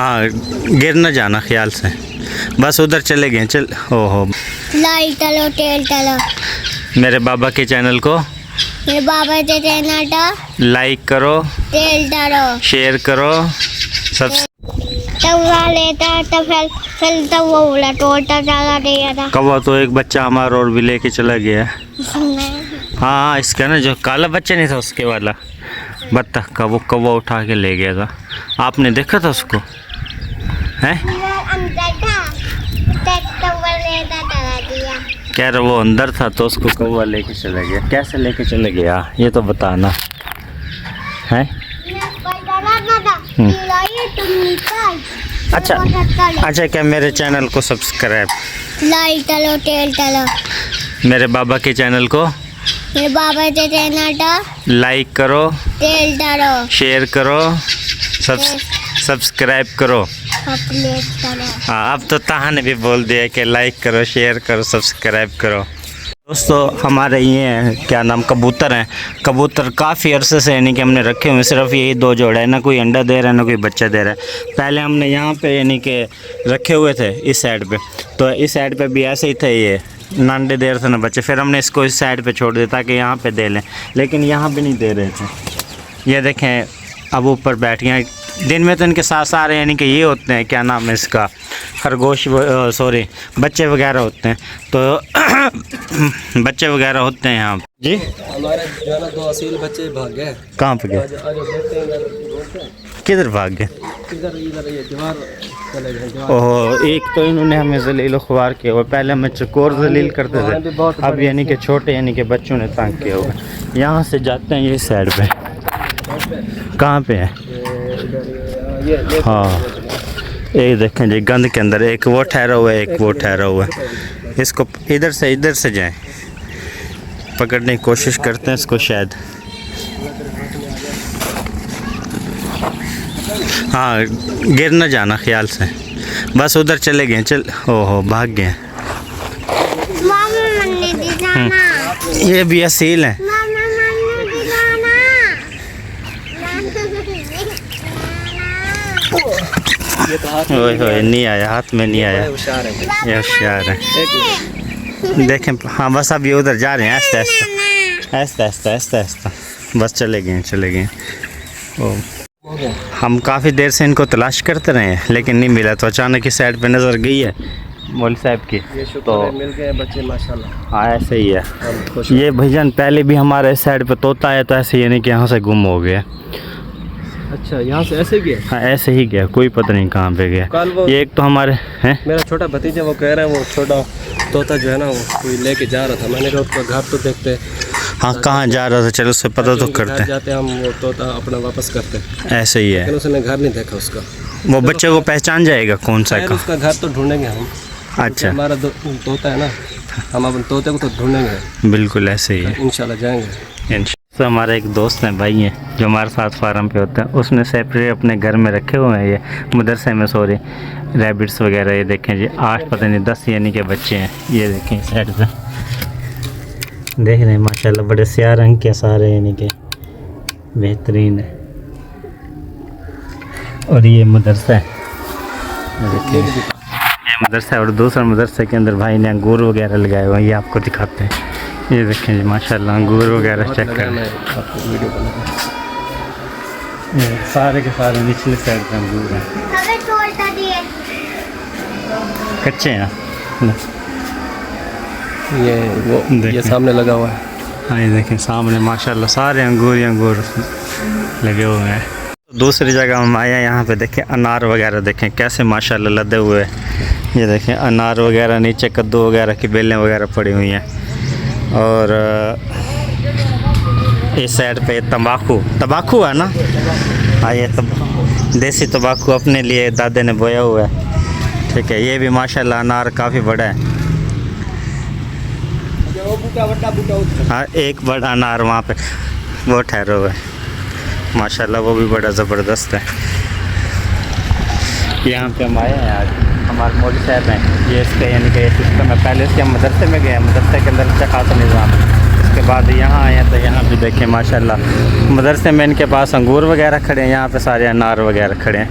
हाँ, गिर न जाना ख्याल से, बस उधर चले गए। चल ओहो, लाइट डालो, तेल डालो। मेरे बाबा के चैनल को, मेरे बाबा के चैनल को लाइक करो, तेल डालो, शेयर करो, सब। तब लेता तो फिर तो वो बोला टोटा चला गया था। कौवा तो एक बच्चा हमारा और भी लेके चला गया। हाँ, इसका ना जो काला बच्चा नहीं था उसके वाला बत्तख का, वो कौवा उठा के ले गया था। आपने देखा था उसको? हैं? कह रहा वो अंदर था तो उसको कौवा लेके चला गया। कैसे लेके चले गया ये तो बताना है। अच्छा अच्छा, क्या मेरे चैनल को सब्सक्राइब, लाइक डालो, तेल डालो। मेरे बाबा के चैनल को, मेरे बाबा के चैनल को लाइक करो, तेल डालो, शेयर करो, सब्सक्राइब करो। हाँ, अब तो ताहा ने भी बोल दिया कि लाइक करो, शेयर करो, सब्सक्राइब करो। दोस्तों हमारे ये क्या नाम कबूतर हैं। कबूतर काफ़ी अरसे से यानी कि हमने रखे हुए, सिर्फ यही 2 जोड़ा है, ना कोई अंडा दे रहा है ना कोई बच्चा दे रहा है। पहले हमने यहाँ पे यानी कि रखे हुए थे इस साइड पे, तो इस साइड पे भी ऐसे ही थे, ये नांडे दे रहे थे ना बच्चे। फिर हमने इसको इस साइड पे छोड़ दिया ताकि यहाँ पे दे लें, लेकिन यहाँ भी नहीं दे रहे थे। ये देखें अब ऊपर बैठ गए। दिन में तो इनके साथ सारे यानी कि ये होते हैं, क्या नाम है इसका, खरगोश, सॉरी बच्चे वगैरह होते हैं, तो बच्चे वगैरह होते हैं यहाँ जी। हमारे जो है ना 2 असील बच्चे भाग गए। कहाँ पे गए? किधर भाग गए? इधर ये दीवार चले गए। ओहो, एक तो इन्होंने हमें जलील ख्वार किया हुआ, पहले हमें चकोर जलील करते थे, अब यानी कि छोटे यानी कि बच्चों ने तंग किया हुआ। यहाँ से जाते हैं ये साइड पे, कहाँ पे है? हाँ, ये देखें जी, गंद के अंदर एक वो ठहरा हुआ है, एक वो ठहरा हुआ है। इसको इधर से जाएं, पकड़ने की कोशिश करते हैं इसको शायद। हाँ, गिर न जाना ख्याल से, बस उधर चले गए। चल ओहो, भाग गए। ये भी असील हैं। ओए होए, नहीं आया, हाथ में नहीं आया। ये होशियार है। देखें, हाँ बस अब ये उधर जा रहे हैं, ऐसा ऐसा बस चले गए। हम काफ़ी देर से इनको तलाश करते रहे हैं लेकिन नहीं मिला, तो अचानक इस साइड पे नज़र गई है मौलवी साहब की, तो मिल गए बच्चे माशाल्लाह। हाँ ऐसे ही है। ये भैजन पहले भी हमारे इस साइड पे तोता है, तो ऐसे यानी कि यहाँ से गुम हो गया। अच्छा, यहाँ से ऐसे गया? हाँ ऐसे ही गया, कोई पता नहीं कहाँ पे गया। ये एक तो हमारे हैं, मेरा छोटा भतीजा वो कह रहा है वो छोटा तोता जो है ना वो कोई लेके जा रहा था। मैंने कहा उसका घर तो देखते। हाँ कहाँ जा रहा था, चलो उससे पता तो करते जाते हम, वो तोता अपना वापस करते। ऐसे ही है, लेकिन उसने घर नहीं देखा उसका। वो बच्चे को पहचान जाएगा कौन सा का। उसका घर तो ढूंढेंगे हम। अच्छा, हमारा तोता है ना, हम अपन तोते को तो ढूंढेंगे। बिल्कुल ऐसे ही है, इंशाल्लाह जाएंगे। तो हमारा एक दोस्त है, भाई है, जो हमारे साथ फार्म पे होता है, उसने सेपरेट अपने घर में रखे हुए हैं, ये मदरसे में सॉरी रैबिट्स वगैरह। ये देखें जी, 8 पता नहीं 10 यानी के बच्चे हैं। ये देखें साइड पे देख रहे हैं, माशाल्लाह बड़े स्याह रंग के सारे यानी के बेहतरीन है। और ये मदरसा है, ये मदरसा है, और दूसरा मदरसे के अंदर भाई ने अंगूर वगैरह लगाए हुए हैं, ये आपको दिखाते हैं। ये देखें जी माशाल्लाह अंगूर वगैरह चेक कर रहे हैं, सारे के सारे निचले साइड पे अंगूर हैं, कच्चे हैं। ये सामने लगा हुआ है। हाँ ये देखें सामने माशाल्लाह सारे अंगूर ही अंगूर लगे हुए हैं। दूसरी जगह हम आए हैं, यहाँ पे देखें अनार वगैरह देखें कैसे माशाल्लाह लदे हुए हैं। ये देखें अनार वगैरह, नीचे कद्दू वगैरह की बेलें वगैरह पड़ी हुई हैं। और इस साइड पे तंबाकू है ना। हाँ ये देसी तंबाकू अपने लिए दादे ने बोया हुआ है। ठीक है, ये भी माशाल्लाह अनार काफ़ी बड़ा है। हाँ एक बड़ा अनार वहाँ पे वो ठहरा हुआ है माशाल्लाह, वो भी बड़ा ज़बरदस्त है। यहाँ पे हम आए हैं आज, हमारे मौलवी साहब हैं, ये इसका यानी कि सिस्टम है। पहले इसके हम मदरसे में गए, मदरसे के अंदर अच्छा खासा निज़ाम है। उसके बाद यहाँ आए हैं तो यहाँ भी देखें माशाल्लाह मदरसे में इनके पास अंगूर वगैरह खड़े हैं, यहाँ पे सारे अनार वगैरह खड़े हैं।